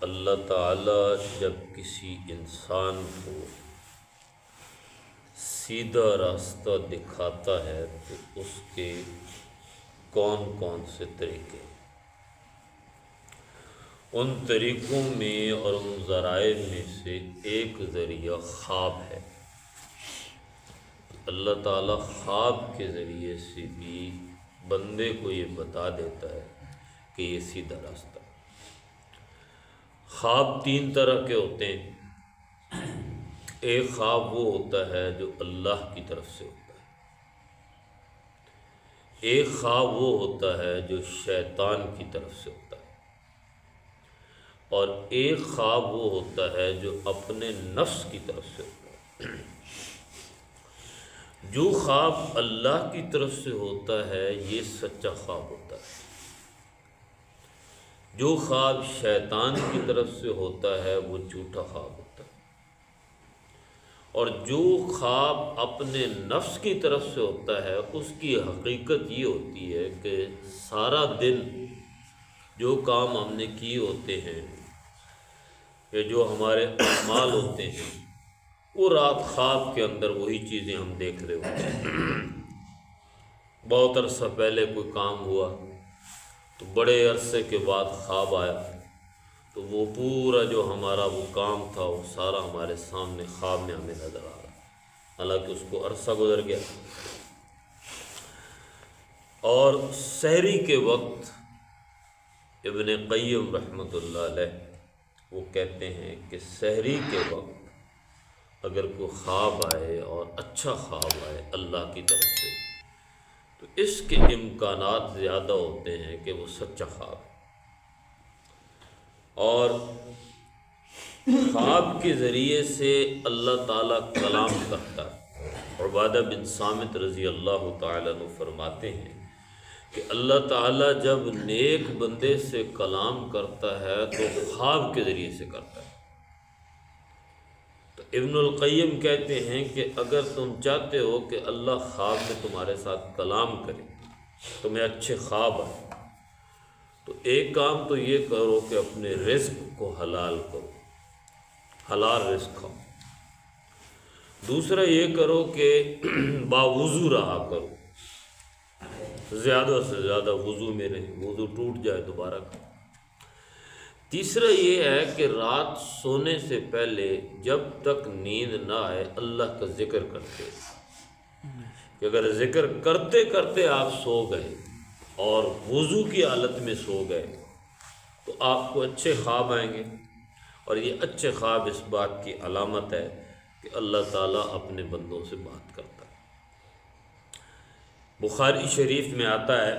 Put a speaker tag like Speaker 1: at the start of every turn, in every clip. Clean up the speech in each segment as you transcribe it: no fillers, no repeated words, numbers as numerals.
Speaker 1: اللہ تعالیٰ جب کسی انسان کو سیدھا راستہ دکھاتا ہے تو اس کے کون کون سے طریقے، ان طریقوں میں اور ان ذرائع میں سے ایک ذریعہ خواب ہے۔ اللہ تعالیٰ خواب کے ذریعے سے بھی بندے کو یہ بتا دیتا ہے کہ یہ سیدھا راستہ ہے۔ خواب تین طرح کے ہوتے ہیں۔ ایک خواب وہ ہوتا ہے جو اللہ کی طرف سے ہوتا ہے، ایک خواب وہ ہوتا ہے جو شیطان کی طرف سے ہوتا ہے، اور ایک خواب وہ ہوتا ہے جو اپنے نفس کی طرف سے ہوتا ہے۔ جو خواب اللہ کی طرف سے ہوتا ہے یہ سچا خواب ہوتا ہے، جو خواب شیطان کی طرف سے ہوتا ہے وہ جھوٹا خواب ہوتا ہے، اور جو خواب اپنے نفس کی طرف سے ہوتا ہے اس کی حقیقت یہ ہوتی ہے کہ سارا دن جو کام ہم نے کیے ہوتے ہیں یا جو ہمارے اعمال ہوتے ہیں وہ رات خواب کے اندر وہی چیزیں ہم دیکھ رہے ہوتے ہیں۔ بہت عرصہ پہلے کوئی کام ہوا تو بڑے عرصے کے بعد خواب آیا تو وہ پورا جو ہمارا وہ کام تھا وہ سارا ہمارے سامنے خواب میں ہمیں نظر آ رہا، حالانکہ اس کو عرصہ گزر گیا۔ اور سحری کے وقت ابن قیم رحمۃ اللہ علیہ وہ کہتے ہیں کہ سحری کے وقت اگر کوئی خواب آئے اور اچھا خواب آئے اللہ کی طرف سے تو اس کے امکانات زیادہ ہوتے ہیں کہ وہ سچا خواب ہے۔ اور خواب کے ذریعے سے اللہ تعالیٰ کلام کرتا ہے۔ عبادہ بن صامت رضی اللہ تعالیٰ عنہ فرماتے ہیں کہ اللہ تعالیٰ جب نیک بندے سے کلام کرتا ہے تو خواب کے ذریعے سے کرتا ہے۔ تو ابن القیم کہتے ہیں کہ اگر تم چاہتے ہو کہ اللہ خواب میں تمہارے ساتھ کلام کرے، تمہیں اچھے خواب آئے، تو ایک کام تو یہ کرو کہ اپنے رزق کو حلال کرو، حلال رزق کھاؤ۔ دوسرا یہ کرو کہ باوضو رہا کرو، زیادہ سے زیادہ وضو میں رہیں، وضو ٹوٹ جائے دوبارہ کرو۔ تیسرا یہ ہے کہ رات سونے سے پہلے جب تک نیند نہ آئے اللہ کا ذکر کرتے، کہ اگر ذکر کرتے کرتے آپ سو گئے اور وضو کی حالت میں سو گئے تو آپ کو اچھے خواب آئیں گے، اور یہ اچھے خواب اس بات کی علامت ہے کہ اللہ تعالیٰ اپنے بندوں سے بات کرتا ہے۔ بخاری شریف میں آتا ہے،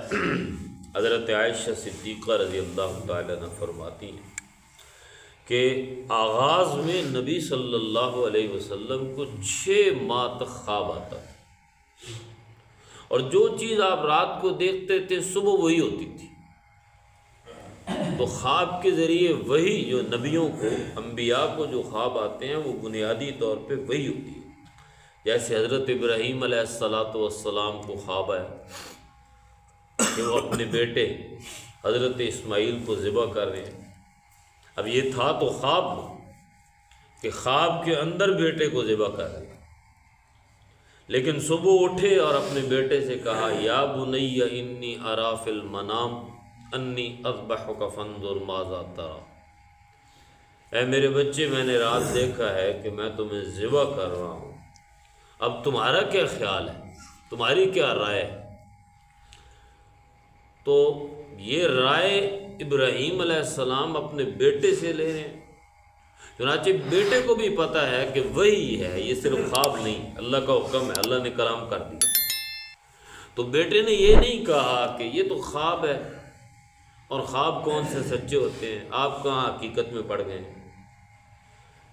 Speaker 1: حضرت عائشہ صدیقہ رضی اللہ تعالیٰ عنہ فرماتی ہیں کہ آغاز میں نبی صلی اللہ علیہ وسلم کو 6 ماہ تک خواب آتا تھا، اور جو چیز آپ رات کو دیکھتے تھے صبح وہی ہوتی تھی۔ تو خواب کے ذریعے وہی جو نبیوں کو، انبیاء کو جو خواب آتے ہیں وہ بنیادی طور پہ وہی ہوتی ہے۔ جیسے حضرت ابراہیم علیہ السلام کو خواب آیا کہ وہ اپنے بیٹے حضرت اسماعیل کو ذبح کر رہے ہیں۔ اب یہ تھا تو خواب کہ خواب کے اندر بیٹے کو ذبح کر رہے ہیں، لیکن صبح اٹھے اور اپنے بیٹے سے کہا یا بنی انی اری فی المنام انی اذبحک فانظر ماذا تری، اے میرے بچے میں نے رات دیکھا ہے کہ میں تمہیں ذبح کر رہا ہوں، اب تمہارا کیا خیال ہے، تمہاری کیا رائے ہے؟ تو یہ رائے ابراہیم علیہ السلام اپنے بیٹے سے لے رہے ہیں، چنانچہ بیٹے کو بھی پتہ ہے کہ وہی ہے، یہ صرف خواب نہیں، اللہ کا حکم ہے، اللہ نے کلام کر دیا۔ تو بیٹے نے یہ نہیں کہا کہ یہ تو خواب ہے، اور خواب کون سے سچے ہوتے ہیں، آپ کہاں حقیقت میں پڑ گئے ہیں۔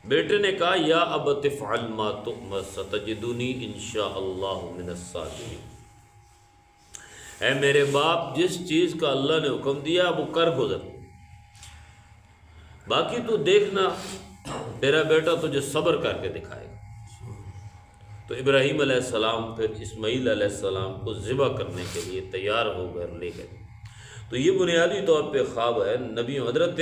Speaker 1: بیٹے نے کہا یا ابت افعل ما تؤمر ستجدنی انشاءاللہ من الصابرین، اے میرے باپ جس چیز کا اللہ نے حکم دیا وہ کر گزر، باقی تو دیکھنا تیرا بیٹا تجھے صبر کر کے دکھائے گا۔ تو ابراہیم علیہ السلام پھر اسماعیل علیہ السلام کو ذبح کرنے کے لیے تیار ہو کر لے گئے۔ تو یہ بنیادی طور پہ خواب ہے۔ نبی حضرت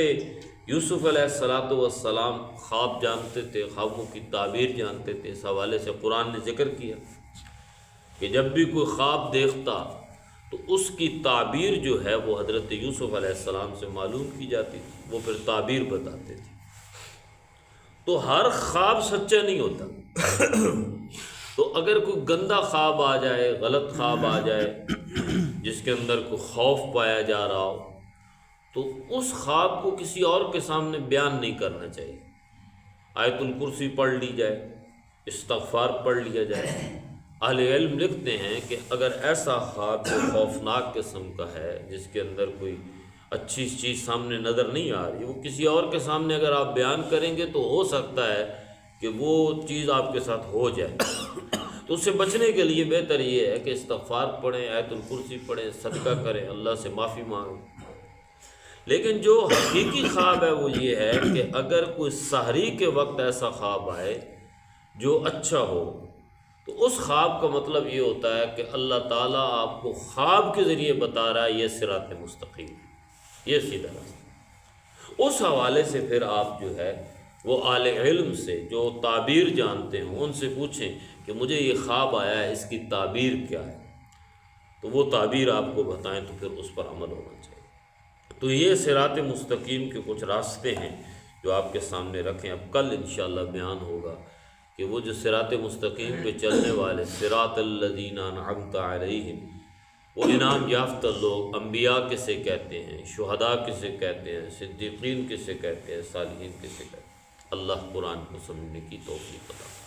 Speaker 1: یوسف علیہ الصلاۃ والسلام خواب جانتے تھے، خوابوں کی تعبیر جانتے تھے۔ اس حوالے سے قرآن نے ذکر کیا کہ جب بھی کوئی خواب دیکھتا تو اس کی تعبیر جو ہے وہ حضرت یوسف علیہ السلام سے معلوم کی جاتی تھی، وہ پھر تعبیر بتاتے تھے۔ تو ہر خواب سچا نہیں ہوتا۔ تو اگر کوئی گندا خواب آ جائے، غلط خواب آ جائے جس کے اندر کوئی خوف پایا جا رہا ہو، تو اس خواب کو کسی اور کے سامنے بیان نہیں کرنا چاہیے۔ آیت الکرسی پڑھ لی جائے، استغفار پڑھ لیا جائے۔ اہل علم لکھتے ہیں کہ اگر ایسا خواب جو خوفناک قسم کا ہے، جس کے اندر کوئی اچھی چیز سامنے نظر نہیں آ رہی، وہ کسی اور کے سامنے اگر آپ بیان کریں گے تو ہو سکتا ہے کہ وہ چیز آپ کے ساتھ ہو جائے۔ تو اس سے بچنے کے لیے بہتر یہ ہے کہ استغفار پڑھیں، آیت الکرسی پڑھیں، صدقہ کریں، اللہ سے معافی مانگیں۔ لیکن جو حقیقی خواب ہے وہ یہ ہے کہ اگر کوئی سحری کے وقت ایسا خواب آئے جو اچھا ہو، تو اس خواب کا مطلب یہ ہوتا ہے کہ اللہ تعالیٰ آپ کو خواب کے ذریعے بتا رہا ہے یہ صراط مستقیم، یہ سیدھا راستہ۔ اس حوالے سے پھر آپ جو ہے وہ اہل علم سے جو تعبیر جانتے ہوں ان سے پوچھیں کہ مجھے یہ خواب آیا ہے، اس کی تعبیر کیا ہے، تو وہ تعبیر آپ کو بتائیں تو پھر اس پر عمل ہونا چاہیے۔ تو یہ صراط مستقیم کے کچھ راستے ہیں جو آپ کے سامنے رکھیں۔ اب کل انشاءاللہ بیان ہوگا کہ وہ جو صراط مستقیم پہ چلنے والے، صراط الذین انعمت علیہم، وہ انعام یافتہ لوگ انبیاء کسے کہتے ہیں، شہداء کسے کہتے ہیں، صدیقین کسے کہتے ہیں، صالحین کسے کہتے ہیں۔ اللہ قرآن کو سمجھنے کی توفیق عطا فرمائے۔